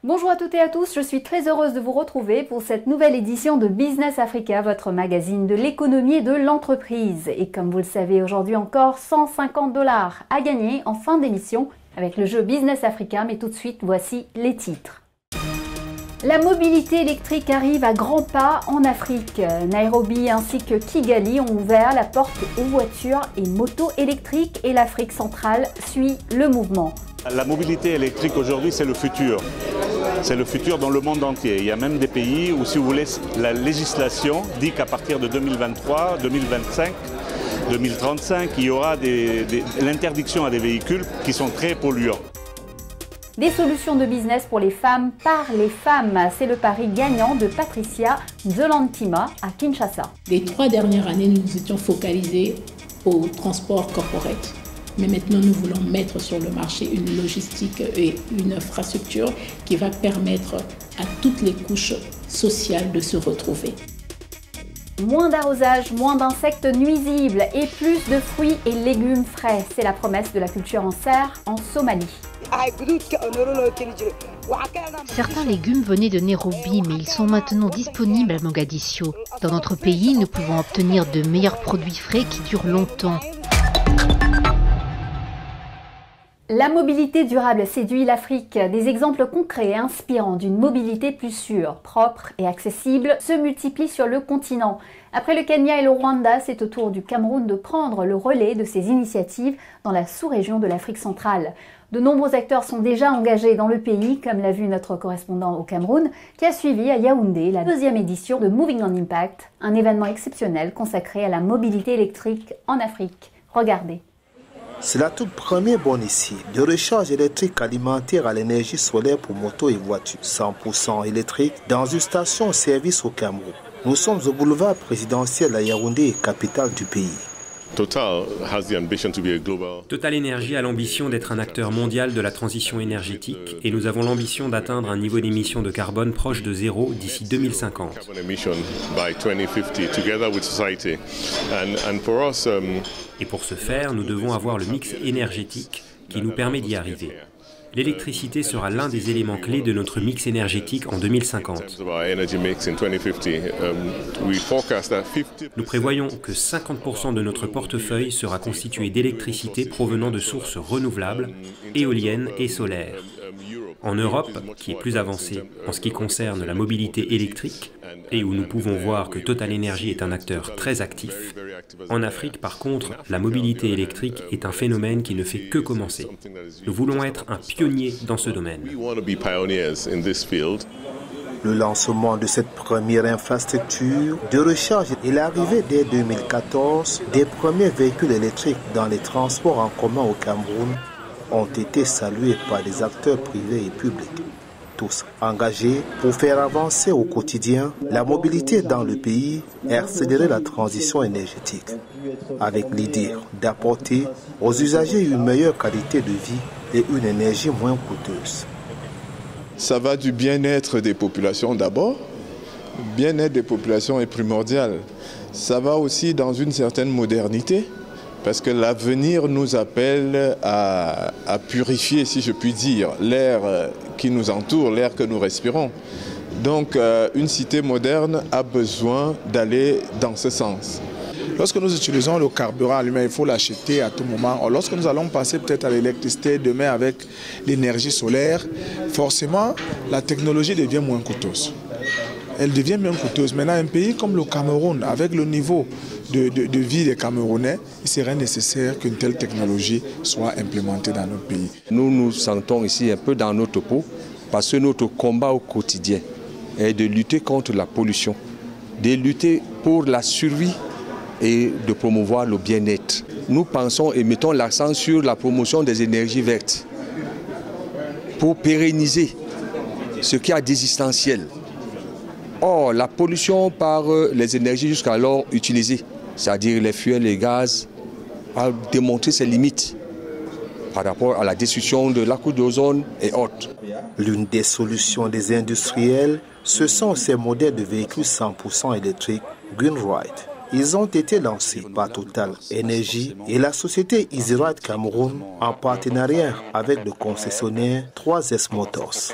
Bonjour à toutes et à tous, je suis très heureuse de vous retrouver pour cette nouvelle édition de Business Africa, votre magazine de l'économie et de l'entreprise. Et comme vous le savez, aujourd'hui encore 150 $ à gagner en fin d'émission avec le jeu Business Africa, mais tout de suite, voici les titres. La mobilité électrique arrive à grands pas en Afrique. Nairobi ainsi que Kigali ont ouvert la porte aux voitures et motos électriques et l'Afrique centrale suit le mouvement. La mobilité électrique aujourd'hui, c'est le futur. C'est le futur dans le monde entier. Il y a même des pays où, si vous voulez, la législation dit qu'à partir de 2023, 2025, 2035, il y aura l'interdiction à des véhicules qui sont très polluants. Des solutions de business pour les femmes par les femmes. C'est le pari gagnant de Patricia Nzolantima à Kinshasa. Les 3 dernières années, nous nous étions focalisés au transport corporate. Mais maintenant, nous voulons mettre sur le marché une logistique et une infrastructure qui va permettre à toutes les couches sociales de se retrouver. Moins d'arrosage, moins d'insectes nuisibles et plus de fruits et légumes frais. C'est la promesse de la culture en serre en Somalie. Certains légumes venaient de Nairobi, mais ils sont maintenant disponibles à Mogadiscio. Dans notre pays, nous pouvons obtenir de meilleurs produits frais qui durent longtemps. La mobilité durable séduit l'Afrique. Des exemples concrets et inspirants d'une mobilité plus sûre, propre et accessible se multiplient sur le continent. Après le Kenya et le Rwanda, c'est au tour du Cameroun de prendre le relais de ces initiatives dans la sous-région de l'Afrique centrale. De nombreux acteurs sont déjà engagés dans le pays, comme l'a vu notre correspondant au Cameroun, qui a suivi à Yaoundé la 2e édition de Moving on Impact, un événement exceptionnel consacré à la mobilité électrique en Afrique. Regardez. C'est la toute première borne ici de recharge électrique alimentaire à l'énergie solaire pour motos et voitures, 100% électrique, dans une station-service au Cameroun. Nous sommes au boulevard présidentiel à Yaoundé, capitale du pays. Total Energy a l'ambition d'être un acteur mondial de la transition énergétique et nous avons l'ambition d'atteindre un niveau d'émission de carbone proche de zéro d'ici 2050. Et pour ce faire, nous devons avoir le mix énergétique qui nous permet d'y arriver. L'électricité sera l'un des éléments clés de notre mix énergétique en 2050. Nous prévoyons que 50% de notre portefeuille sera constitué d'électricité provenant de sources renouvelables, éoliennes et solaires. En Europe, qui est plus avancée en ce qui concerne la mobilité électrique, et où nous pouvons voir que Total Energy est un acteur très actif, en Afrique, par contre, la mobilité électrique est un phénomène qui ne fait que commencer. Nous voulons être un pionnier dans ce domaine. Le lancement de cette première infrastructure de recharge et l'arrivée dès 2014 des premiers véhicules électriques dans les transports en commun au Cameroun ont été salués par des acteurs privés et publics. Tous engagés pour faire avancer au quotidien la mobilité dans le pays et accélérer la transition énergétique, avec l'idée d'apporter aux usagers une meilleure qualité de vie et une énergie moins coûteuse. Ça va du bien-être des populations d'abord. Le bien-être des populations est primordial. Ça va aussi dans une certaine modernité, parce que l'avenir nous appelle à purifier, si je puis dire, l'air qui nous entoure, l'air que nous respirons. Donc une cité moderne a besoin d'aller dans ce sens. Lorsque nous utilisons le carburant allumé, il faut l'acheter à tout moment. Or, lorsque nous allons passer peut-être à l'électricité demain avec l'énergie solaire, forcément la technologie devient moins coûteuse. Elle devient moins coûteuse. Maintenant, un pays comme le Cameroun, avec le niveau de vie des Camerounais, il serait nécessaire qu'une telle technologie soit implémentée dans notre pays. Nous nous sentons ici un peu dans notre peau parce que notre combat au quotidien est de lutter contre la pollution, de lutter pour la survie et de promouvoir le bien-être. Nous pensons et mettons l'accent sur la promotion des énergies vertes pour pérenniser ce qui est d'existentiel. Or, la pollution par les énergies jusqu'alors utilisées, c'est-à-dire les fuels, les gaz, a démontré ses limites. par rapport à la destruction de la couche d'ozone et autres. L'une des solutions des industriels, ce sont ces modèles de véhicules 100% électriques GreenRide. Ils ont été lancés par Total Energy et la société EasyRide Cameroun en partenariat avec le concessionnaire 3S Motors.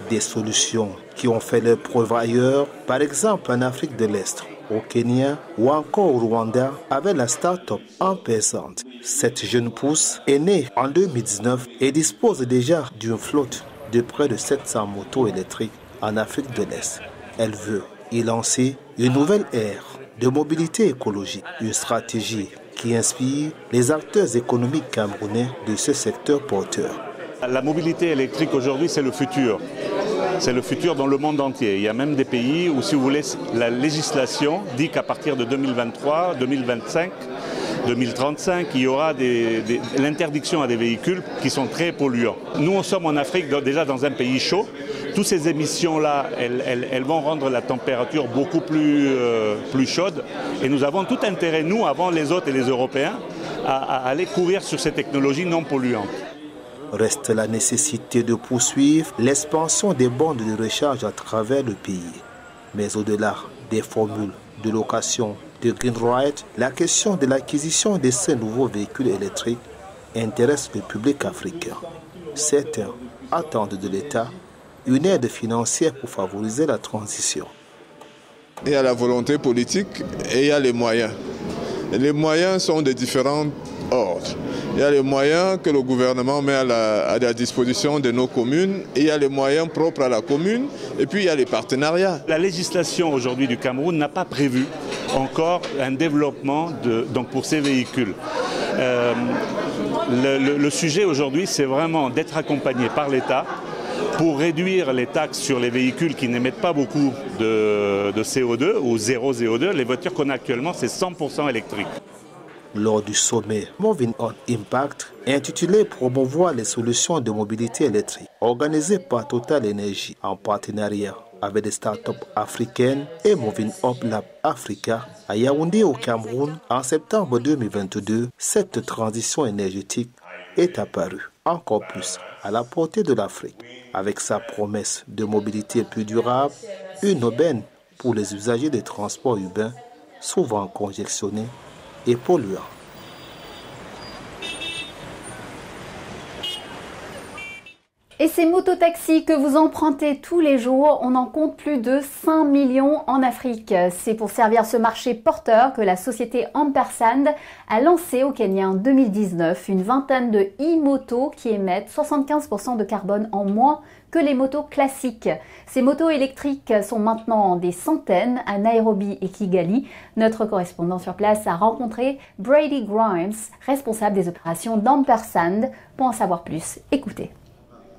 Des solutions qui ont fait leurs preuves ailleurs, par exemple en Afrique de l'Est, au Kenya ou encore au Rwanda avec la start-up Ampersand. Cette jeune pousse est née en 2019 et dispose déjà d'une flotte de près de 700 motos électriques en Afrique de l'Est. Elle veut y lancer une nouvelle ère de mobilité écologique, une stratégie qui inspire les acteurs économiques camerounais de ce secteur porteur. La mobilité électrique aujourd'hui, c'est le futur. C'est le futur dans le monde entier. Il y a même des pays où, si vous voulez, la législation dit qu'à partir de 2023, 2025, 2035, il y aura l'interdiction à des véhicules qui sont très polluants. Nous, on sommes en Afrique déjà dans un pays chaud. Toutes ces émissions-là, elles vont rendre la température beaucoup plus chaude. Et nous avons tout intérêt, nous, avant les autres et les Européens, à aller courir sur ces technologies non polluantes. Reste la nécessité de poursuivre l'expansion des bornes de recharge à travers le pays. Mais au-delà des formules de location de GreenRide, la question de l'acquisition de ces nouveaux véhicules électriques intéresse le public africain. Certains attendent de l'État une aide financière pour favoriser la transition. Il y a la volonté politique et il y a les moyens. Les moyens sont de différents ordres. Il y a les moyens que le gouvernement met à la disposition de nos communes, et il y a les moyens propres à la commune, et puis il y a les partenariats. La législation aujourd'hui du Cameroun n'a pas prévu encore un développement donc pour ces véhicules. Le sujet aujourd'hui, c'est vraiment d'être accompagné par l'État pour réduire les taxes sur les véhicules qui n'émettent pas beaucoup de CO2 ou zéro CO2. Les voitures qu'on a actuellement, c'est 100% électriques. Lors du sommet Moving on Impact, intitulé Promouvoir les solutions de mobilité électrique, organisé par Total Energy en partenariat avec des startups africaines et Moving Up Lab Africa à Yaoundé au Cameroun en septembre 2022, cette transition énergétique est apparue encore plus à la portée de l'Afrique, avec sa promesse de mobilité plus durable, une aubaine pour les usagers des transports urbains, souvent congestionnés et polluants. Et ces mototaxis que vous empruntez tous les jours, on en compte plus de 5 millions en Afrique. C'est pour servir ce marché porteur que la société Ampersand a lancé au Kenya en 2019 une vingtaine de e-motos qui émettent 75% de carbone en moins que les motos classiques. Ces motos électriques sont maintenant des centaines à Nairobi et Kigali. Notre correspondant sur place a rencontré Brady Grimes, responsable des opérations d'Ampersand. Pour en savoir plus, écoutez.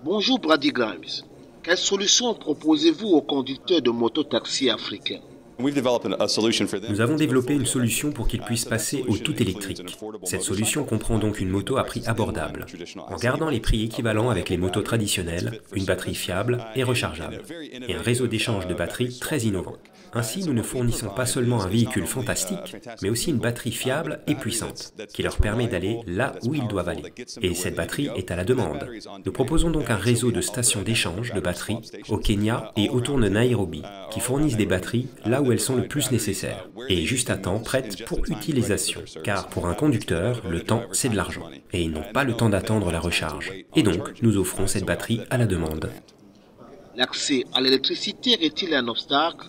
Bonjour Brady Grimes. Quelles solutions proposez-vous aux conducteurs de mototaxis africains? Nous avons développé une solution pour qu'ils puissent passer au tout électrique. Cette solution comprend donc une moto à prix abordable, en gardant les prix équivalents avec les motos traditionnelles, une batterie fiable et rechargeable, et un réseau d'échange de batteries très innovant. Ainsi, nous ne fournissons pas seulement un véhicule fantastique, mais aussi une batterie fiable et puissante, qui leur permet d'aller là où ils doivent aller. Et cette batterie est à la demande. Nous proposons donc un réseau de stations d'échange de batteries au Kenya et autour de Nairobi, qui fournissent des batteries là où elles sont le plus nécessaires, et juste à temps prêtes pour utilisation. Car pour un conducteur, le temps c'est de l'argent, et ils n'ont pas le temps d'attendre la recharge. Et donc, nous offrons cette batterie à la demande. L'accès à l'électricité est-il un obstacle?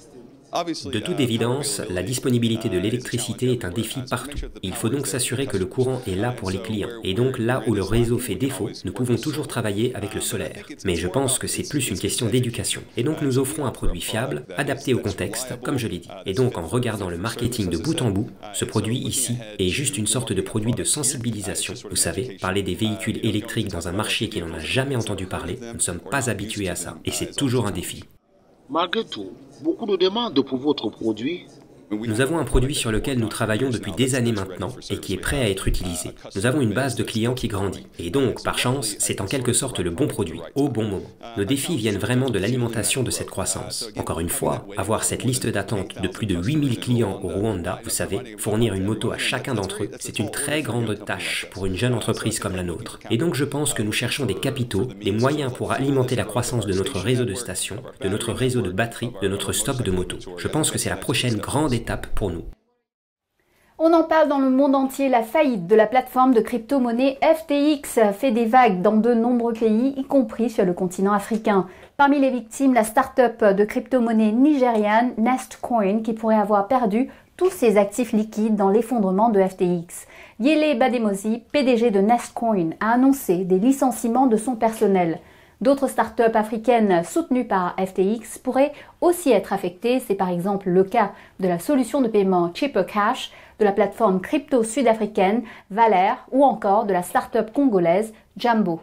De toute évidence, la disponibilité de l'électricité est un défi partout. Il faut donc s'assurer que le courant est là pour les clients. Et donc là où le réseau fait défaut, nous pouvons toujours travailler avec le solaire. Mais je pense que c'est plus une question d'éducation. Et donc nous offrons un produit fiable, adapté au contexte, comme je l'ai dit. Et donc en regardant le marketing de bout en bout, ce produit ici est juste une sorte de produit de sensibilisation. Vous savez, parler des véhicules électriques dans un marché qui n'en a jamais entendu parler, nous ne sommes pas habitués à ça. Et c'est toujours un défi. Malgré tout, beaucoup de demandes pour votre produit. Nous avons un produit sur lequel nous travaillons depuis des années maintenant et qui est prêt à être utilisé. Nous avons une base de clients qui grandit. Et donc, par chance, c'est en quelque sorte le bon produit, au bon moment. Nos défis viennent vraiment de l'alimentation de cette croissance. Encore une fois, avoir cette liste d'attente de plus de 8000 clients au Rwanda, vous savez, fournir une moto à chacun d'entre eux, c'est une très grande tâche pour une jeune entreprise comme la nôtre. Et donc je pense que nous cherchons des capitaux, des moyens pour alimenter la croissance de notre réseau de stations, de notre réseau de batteries, de notre stock de motos. Je pense que c'est la prochaine grande étape pour nous. On en parle dans le monde entier, la faillite de la plateforme de crypto-monnaie FTX fait des vagues dans de nombreux pays, y compris sur le continent africain. Parmi les victimes, la start-up de crypto-monnaie nigériane Nestcoin qui pourrait avoir perdu tous ses actifs liquides dans l'effondrement de FTX. Yele Bademosi, PDG de Nestcoin, a annoncé des licenciements de son personnel. D'autres startups africaines soutenues par FTX pourraient aussi être affectées. C'est par exemple le cas de la solution de paiement ChipperCash, de la plateforme crypto sud-africaine Valère ou encore de la startup congolaise Jambo.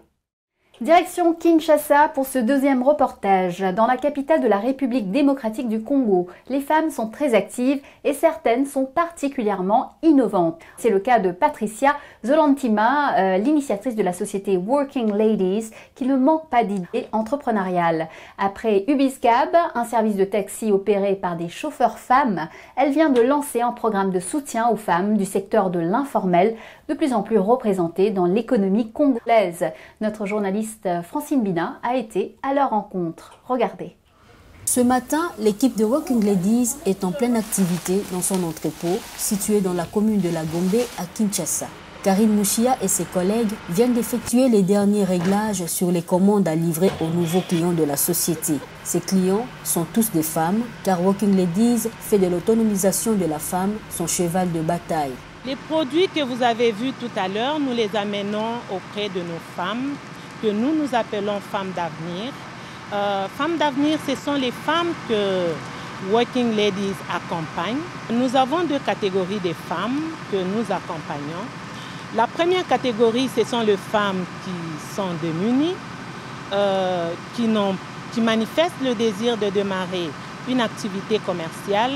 Direction Kinshasa pour ce deuxième reportage. Dans la capitale de la République démocratique du Congo, les femmes sont très actives et certaines sont particulièrement innovantes. C'est le cas de Patricia Zolantima, l'initiatrice de la société Working Ladies, qui ne manque pas d'idées entrepreneuriales. Après Ubiscab, un service de taxi opéré par des chauffeurs femmes, elle vient de lancer un programme de soutien aux femmes du secteur de l'informel, de plus en plus représentées dans l'économie congolaise. Notre journaliste Francine Bina a été à leur rencontre. Regardez. Ce matin, l'équipe de Working Ladies est en pleine activité dans son entrepôt, situé dans la commune de la Gombe à Kinshasa. Karine Mouchia et ses collègues viennent d'effectuer les derniers réglages sur les commandes à livrer aux nouveaux clients de la société. Ces clients sont tous des femmes, car Working Ladies fait de l'autonomisation de la femme son cheval de bataille. Les produits que vous avez vus tout à l'heure, nous les amenons auprès de nos femmes, que nous appelons femmes d'avenir. Femmes d'avenir, ce sont les femmes que Working Ladies accompagne. Nous avons deux catégories de femmes que nous accompagnons. La première catégorie, ce sont les femmes qui sont démunies, qui manifestent le désir de démarrer une activité commerciale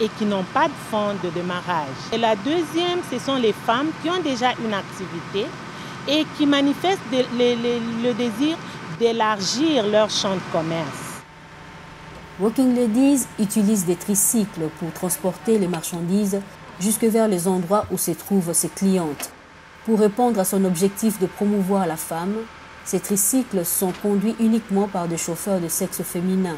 et qui n'ont pas de fonds de démarrage. Et la deuxième, ce sont les femmes qui ont déjà une activité et qui manifestent le désir d'élargir leur champ de commerce. Working Ladies utilise des tricycles pour transporter les marchandises jusque vers les endroits où se trouvent ses clientes. Pour répondre à son objectif de promouvoir la femme, ces tricycles sont conduits uniquement par des chauffeurs de sexe féminin.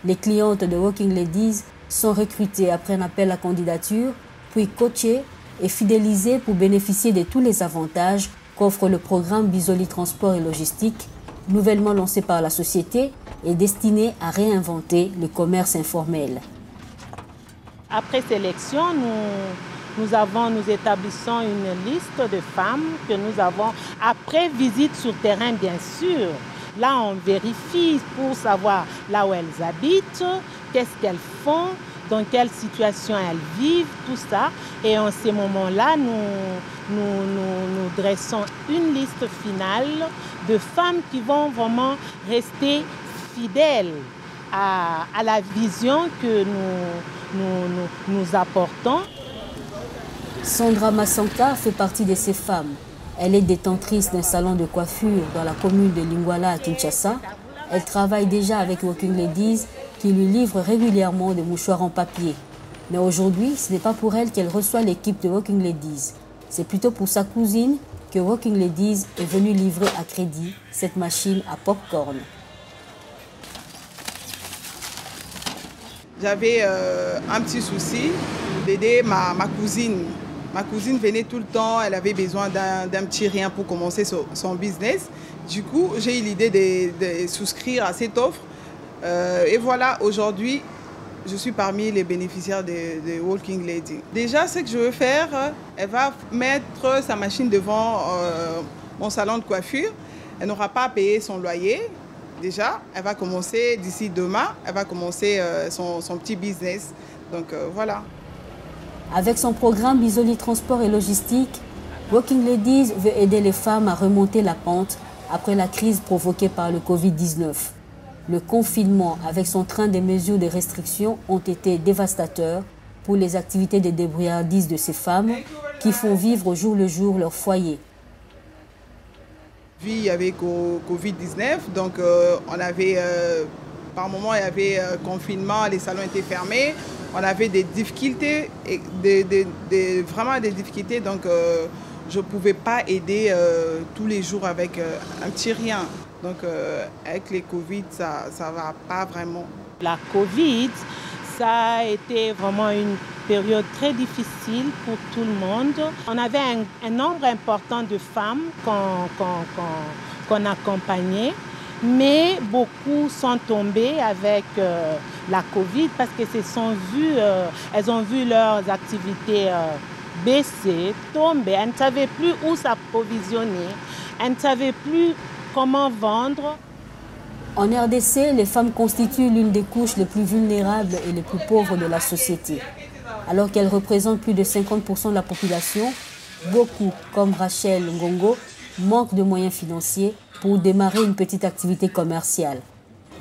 Les clientes de Working Ladies sont recrutées après un appel à candidature, puis coachées et fidélisées pour bénéficier de tous les avantages qu'offre le programme Bisoli Transport et Logistique, nouvellement lancé par la société et destiné à réinventer le commerce informel. Après sélection, nous établissons une liste de femmes que nous avons, après visite sur terrain bien sûr. Là, on vérifie pour savoir là où elles habitent, qu'est-ce qu'elles font, dans quelle situation elles vivent, tout ça. Et en ces moments-là, nous dressons une liste finale de femmes qui vont vraiment rester fidèles à la vision que nous apportons. Sandra Massanka fait partie de ces femmes. Elle est détentrice d'un salon de coiffure dans la commune de Lingwala à Kinshasa. Elle travaille déjà avec Working Ladies qui lui livre régulièrement des mouchoirs en papier. Mais aujourd'hui, ce n'est pas pour elle qu'elle reçoit l'équipe de Working Ladies. C'est plutôt pour sa cousine que Working Ladies est venue livrer à crédit cette machine à pop-corn. J'avais un petit souci d'aider ma cousine. Ma cousine venait tout le temps, elle avait besoin d'un petit rien pour commencer son business. Du coup, j'ai eu l'idée de souscrire à cette offre. Et voilà, aujourd'hui, je suis parmi les bénéficiaires de Working Lady. Déjà, ce que je veux faire, elle va mettre sa machine devant mon salon de coiffure. Elle n'aura pas à payer son loyer. Déjà, elle va commencer d'ici demain, elle va commencer son petit business. Donc voilà. Avec son programme Bisoli Transport et Logistique, Working Ladies veut aider les femmes à remonter la pente après la crise provoquée par le Covid-19. Le confinement avec son train de mesures de restriction ont été dévastateurs pour les activités de débrouillardise de ces femmes qui font vivre au jour le jour leur foyer. Vie avec Covid-19, donc on avait, par moment il y avait confinement, les salons étaient fermés, on avait des difficultés, vraiment des difficultés, donc je ne pouvais pas aider tous les jours avec un petit rien. Donc avec les Covid, ça ne va pas vraiment. La Covid, ça a été vraiment une période très difficile pour tout le monde. On avait un nombre important de femmes qu'on accompagnait, mais beaucoup sont tombées avec la Covid parce que elles ont vu leurs activités baisser, tomber. Elles ne savaient plus où s'approvisionner, elles ne savaient plus comment vendre. En RDC, les femmes constituent l'une des couches les plus vulnérables et les plus pauvres de la société. Alors qu'elles représentent plus de 50% de la population, beaucoup, comme Rachel Ngongo, manquent de moyens financiers pour démarrer une petite activité commerciale.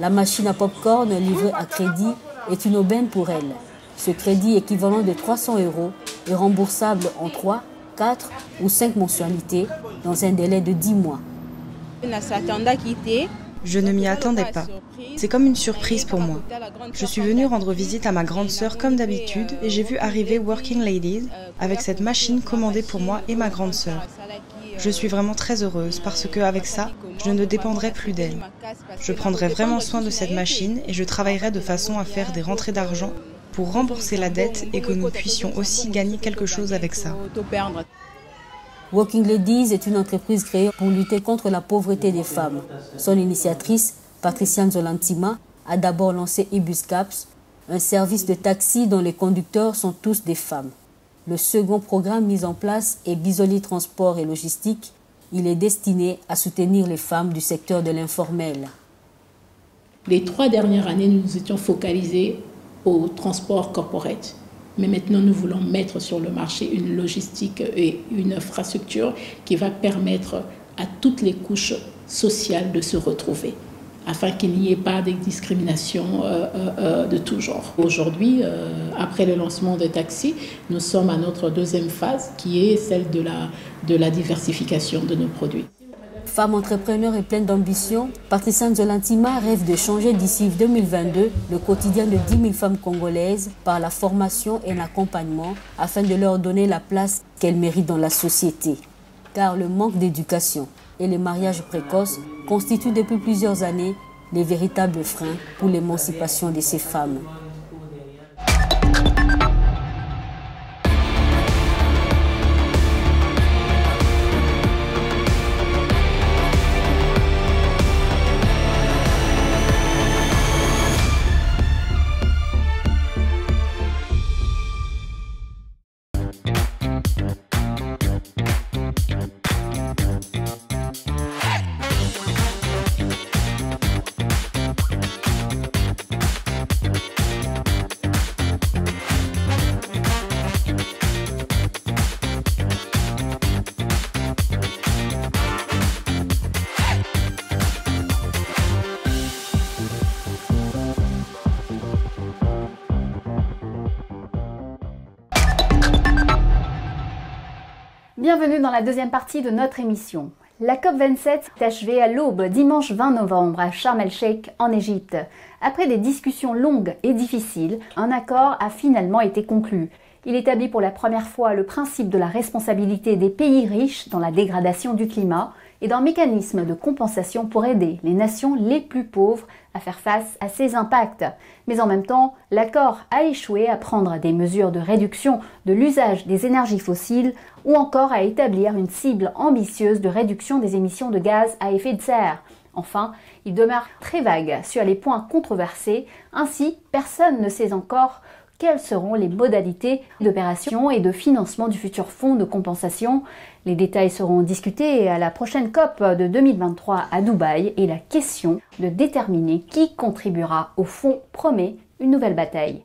La machine à pop-corn livrée à crédit est une aubaine pour elle. Ce crédit équivalent de 300 € est remboursable en 3, 4 ou 5 mensualités dans un délai de 10 mois. Je ne m'y attendais pas. C'est comme une surprise pour moi. Je suis venue rendre visite à ma grande sœur comme d'habitude et j'ai vu arriver Working Ladies avec cette machine commandée pour moi et ma grande sœur. Je suis vraiment très heureuse parce qu'avec ça, je ne dépendrai plus d'elle. Je prendrai vraiment soin de cette machine et je travaillerai de façon à faire des rentrées d'argent pour rembourser la dette et que nous puissions aussi gagner quelque chose avec ça. Working Ladies est une entreprise créée pour lutter contre la pauvreté des femmes. Son initiatrice, Patricia Nzolantima, a d'abord lancé eBusCaps, un service de taxi dont les conducteurs sont tous des femmes. Le second programme mis en place est Bisoli Transport et Logistique. Il est destiné à soutenir les femmes du secteur de l'informel. Les 3 dernières années, nous nous étions focalisés au transport corporate. Mais maintenant, nous voulons mettre sur le marché une logistique et une infrastructure qui va permettre à toutes les couches sociales de se retrouver, afin qu'il n'y ait pas de discrimination de tout genre. Aujourd'hui, après le lancement de Taxi, nous sommes à notre deuxième phase, qui est celle de la diversification de nos produits. Femme entrepreneur et pleine d'ambition, Patricia Nzolantima rêve de changer d'ici 2022 le quotidien de 10 000 femmes congolaises par la formation et l'accompagnement afin de leur donner la place qu'elles méritent dans la société. Car le manque d'éducation et les mariages précoces constituent depuis plusieurs années les véritables freins pour l'émancipation de ces femmes. Bienvenue dans la deuxième partie de notre émission. La COP27 est achevée à l'aube dimanche 20 novembre à Sharm el-Sheikh en Égypte. Après des discussions longues et difficiles, un accord a finalement été conclu. Il établit pour la première fois le principe de la responsabilité des pays riches dans la dégradation du climat et d'un mécanisme de compensation pour aider les nations les plus pauvres à faire face à ces impacts. Mais en même temps, l'accord a échoué à prendre des mesures de réduction de l'usage des énergies fossiles ou encore à établir une cible ambitieuse de réduction des émissions de gaz à effet de serre. Enfin, il demeure très vague sur les points controversés. Ainsi, personne ne sait encore quelles seront les modalités d'opération et de financement du futur fonds de compensation. Les détails seront discutés à la prochaine COP de 2023 à Dubaï et la question de déterminer qui contribuera au fonds promet une nouvelle bataille.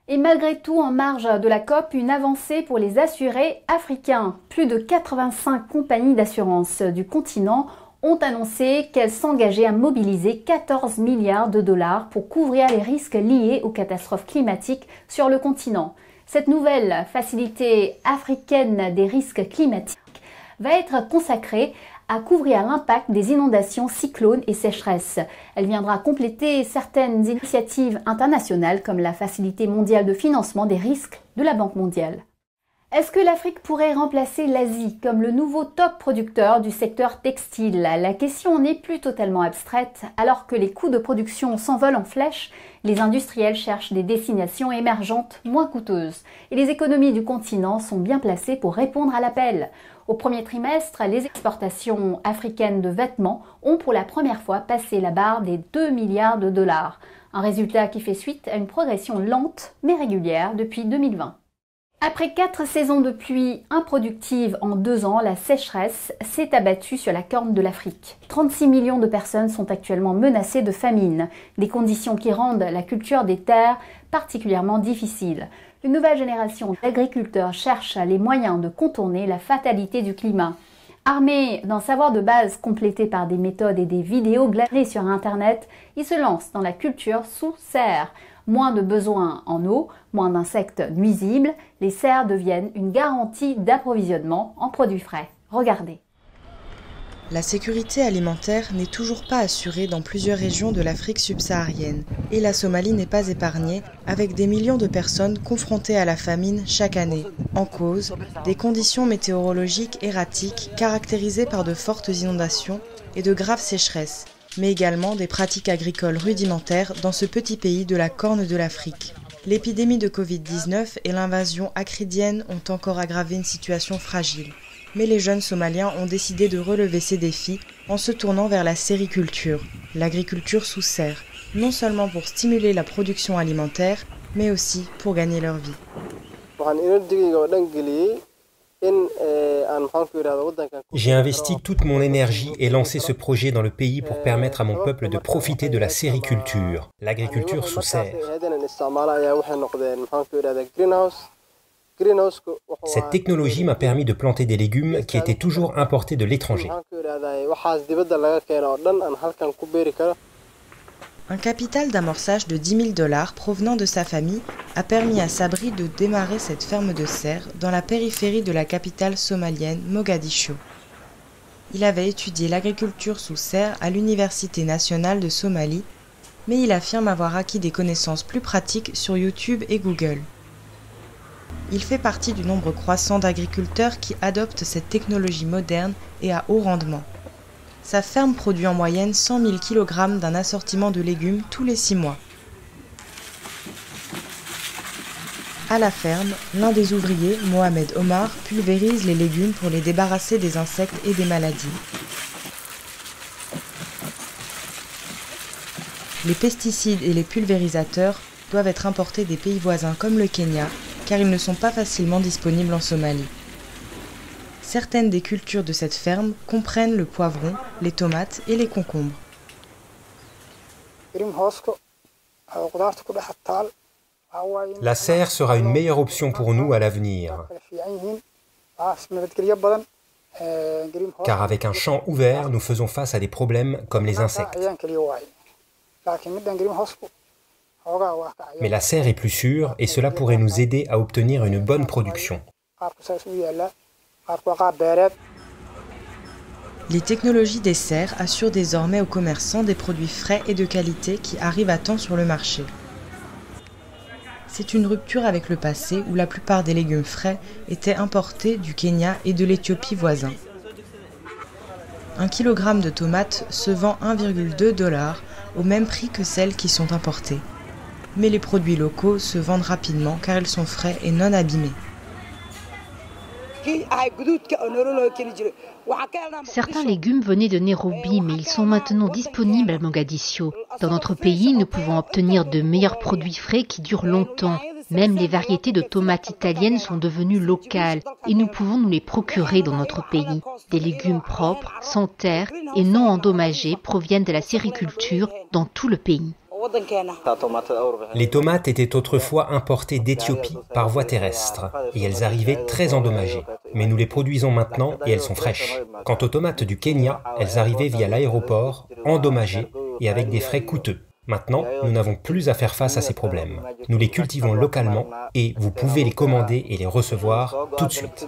Et malgré tout, en marge de la COP, une avancée pour les assurés africains. Plus de 85 compagnies d'assurance du continent ont annoncé qu'elles s'engageaient à mobiliser 14 milliards de dollars pour couvrir les risques liés aux catastrophes climatiques sur le continent. Cette nouvelle facilité africaine des risques climatiques va être consacrée à couvrir l'impact des inondations, cyclones et sécheresses. Elle viendra compléter certaines initiatives internationales comme la Facilité mondiale de financement des risques de la Banque mondiale. Est-ce que l'Afrique pourrait remplacer l'Asie comme le nouveau top producteur du secteur textile? La question n'est plus totalement abstraite. Alors que les coûts de production s'envolent en flèche, les industriels cherchent des destinations émergentes moins coûteuses. Et les économies du continent sont bien placées pour répondre à l'appel. Au premier trimestre, les exportations africaines de vêtements ont pour la première fois passé la barre des 2 milliards de dollars. Un résultat qui fait suite à une progression lente mais régulière depuis 2020. Après 4 saisons de pluie improductives en 2 ans, la sécheresse s'est abattue sur la corne de l'Afrique. 36 millions de personnes sont actuellement menacées de famine, des conditions qui rendent la culture des terres particulièrement difficile. Une nouvelle génération d'agriculteurs cherche les moyens de contourner la fatalité du climat. Armés d'un savoir de base complété par des méthodes et des vidéos glanées sur Internet, ils se lancent dans la culture sous serre. Moins de besoins en eau, moins d'insectes nuisibles, les serres deviennent une garantie d'approvisionnement en produits frais. Regardez. La sécurité alimentaire n'est toujours pas assurée dans plusieurs régions de l'Afrique subsaharienne et la Somalie n'est pas épargnée avec des millions de personnes confrontées à la famine chaque année. En cause, des conditions météorologiques erratiques caractérisées par de fortes inondations et de graves sécheresses, mais également des pratiques agricoles rudimentaires dans ce petit pays de la Corne de l'Afrique. L'épidémie de Covid-19 et l'invasion acridienne ont encore aggravé une situation fragile. Mais les jeunes Somaliens ont décidé de relever ces défis en se tournant vers la sériculture, l'agriculture sous serre, non seulement pour stimuler la production alimentaire, mais aussi pour gagner leur vie. J'ai investi toute mon énergie et lancé ce projet dans le pays pour permettre à mon peuple de profiter de la sériculture, l'agriculture sous serre. Cette technologie m'a permis de planter des légumes qui étaient toujours importés de l'étranger. Un capital d'amorçage de 10 000 $ provenant de sa famille a permis à Sabri de démarrer cette ferme de serre dans la périphérie de la capitale somalienne, Mogadiscio. Il avait étudié l'agriculture sous serre à l'Université nationale de Somalie, mais il affirme avoir acquis des connaissances plus pratiques sur YouTube et Google. Il fait partie du nombre croissant d'agriculteurs qui adoptent cette technologie moderne et à haut rendement. Sa ferme produit en moyenne 100 000 kg d'un assortiment de légumes tous les 6 mois. À la ferme, l'un des ouvriers, Mohamed Omar, pulvérise les légumes pour les débarrasser des insectes et des maladies. Les pesticides et les pulvérisateurs doivent être importés des pays voisins comme le Kenya, car ils ne sont pas facilement disponibles en Somalie. Certaines des cultures de cette ferme comprennent le poivron, les tomates et les concombres. La serre sera une meilleure option pour nous à l'avenir, car avec un champ ouvert, nous faisons face à des problèmes comme les insectes. Mais la serre est plus sûre et cela pourrait nous aider à obtenir une bonne production. Les technologies des serres assurent désormais aux commerçants des produits frais et de qualité qui arrivent à temps sur le marché. C'est une rupture avec le passé où la plupart des légumes frais étaient importés du Kenya et de l'Éthiopie voisin. 1 kg de tomates se vend 1,2 $, au même prix que celles qui sont importées. Mais les produits locaux se vendent rapidement car ils sont frais et non abîmés. Certains légumes venaient de Nairobi, mais ils sont maintenant disponibles à Mogadiscio. Dans notre pays, nous pouvons obtenir de meilleurs produits frais qui durent longtemps. Même les variétés de tomates italiennes sont devenues locales et nous pouvons nous les procurer dans notre pays. Des légumes propres, sans terre et non endommagés proviennent de la sériculture dans tout le pays. Les tomates étaient autrefois importées d'Éthiopie par voie terrestre et elles arrivaient très endommagées. Mais nous les produisons maintenant et elles sont fraîches. Quant aux tomates du Kenya, elles arrivaient via l'aéroport, endommagées et avec des frais coûteux. Maintenant, nous n'avons plus à faire face à ces problèmes. Nous les cultivons localement et vous pouvez les commander et les recevoir tout de suite.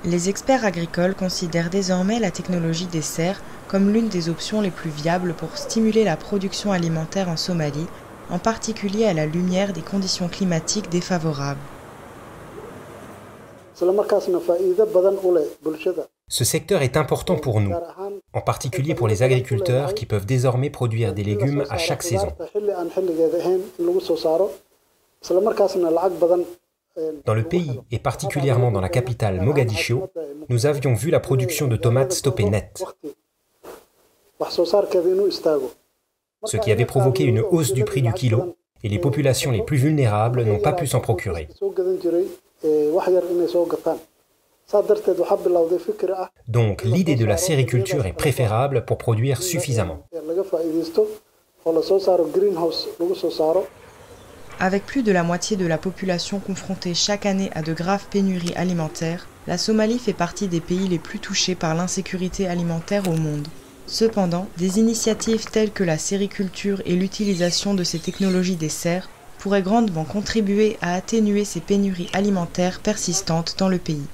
Les experts agricoles considèrent désormais la technologie des serres comme l'une des options les plus viables pour stimuler la production alimentaire en Somalie, en particulier à la lumière des conditions climatiques défavorables. Ce secteur est important pour nous, en particulier pour les agriculteurs qui peuvent désormais produire des légumes à chaque saison. Dans le pays, et particulièrement dans la capitale Mogadiscio, nous avions vu la production de tomates stopper net, ce qui avait provoqué une hausse du prix du kilo, et les populations les plus vulnérables n'ont pas pu s'en procurer. Donc l'idée de la sériculture est préférable pour produire suffisamment. Avec plus de la moitié de la population confrontée chaque année à de graves pénuries alimentaires, la Somalie fait partie des pays les plus touchés par l'insécurité alimentaire au monde. Cependant, des initiatives telles que la sériculture et l'utilisation de ces technologies des serres pourraient grandement contribuer à atténuer ces pénuries alimentaires persistantes dans le pays.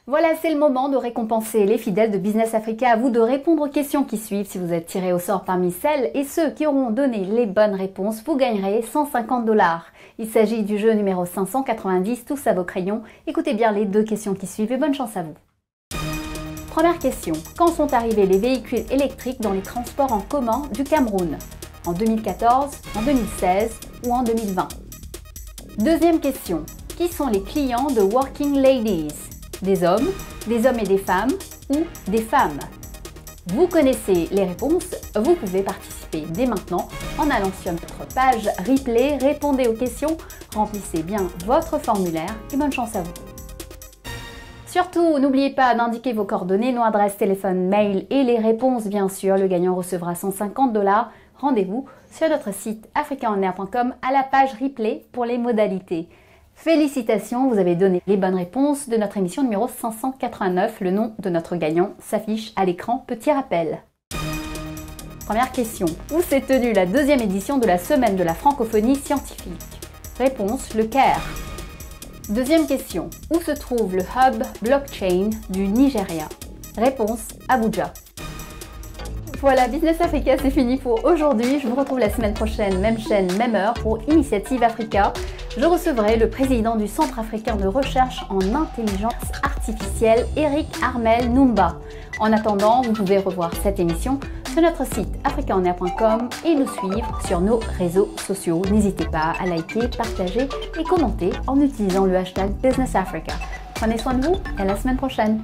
Voilà, c'est le moment de récompenser les fidèles de Business Africa. À vous de répondre aux questions qui suivent. Si vous êtes tirés au sort parmi celles et ceux qui auront donné les bonnes réponses, vous gagnerez 150 $. Il s'agit du jeu numéro 590, tous à vos crayons. Écoutez bien les 2 questions qui suivent et bonne chance à vous. Première question. Quand sont arrivés les véhicules électriques dans les transports en commun du Cameroun? En 2014, en 2016 ou en 2020? Deuxième question. Qui sont les clients de Working Ladies? Des hommes et des femmes ou des femmes? Vous connaissez les réponses, vous pouvez participer dès maintenant en allant sur notre page replay, répondez aux questions, remplissez bien votre formulaire et bonne chance à vous. Surtout, n'oubliez pas d'indiquer vos coordonnées, nos adresses, téléphone, mail et les réponses bien sûr. Le gagnant recevra 150 $. Rendez-vous sur notre site africaonair.com à la page replay pour les modalités. Félicitations, vous avez donné les bonnes réponses de notre émission numéro 589. Le nom de notre gagnant s'affiche à l'écran. Petit rappel. Première question. Où s'est tenue la 2e édition de la Semaine de la francophonie scientifique? Réponse, le Caire. Deuxième question. Où se trouve le hub blockchain du Nigeria? Réponse, Abuja. Voilà, Business Africa, c'est fini pour aujourd'hui. Je vous retrouve la semaine prochaine, même chaîne, même heure, pour Initiative Africa. Je recevrai le président du Centre africain de recherche en intelligence artificielle, Eric Armel Numba. En attendant, vous pouvez revoir cette émission sur notre site africaonair.com et nous suivre sur nos réseaux sociaux. N'hésitez pas à liker, partager et commenter en utilisant le hashtag Business Africa. Prenez soin de vous et à la semaine prochaine.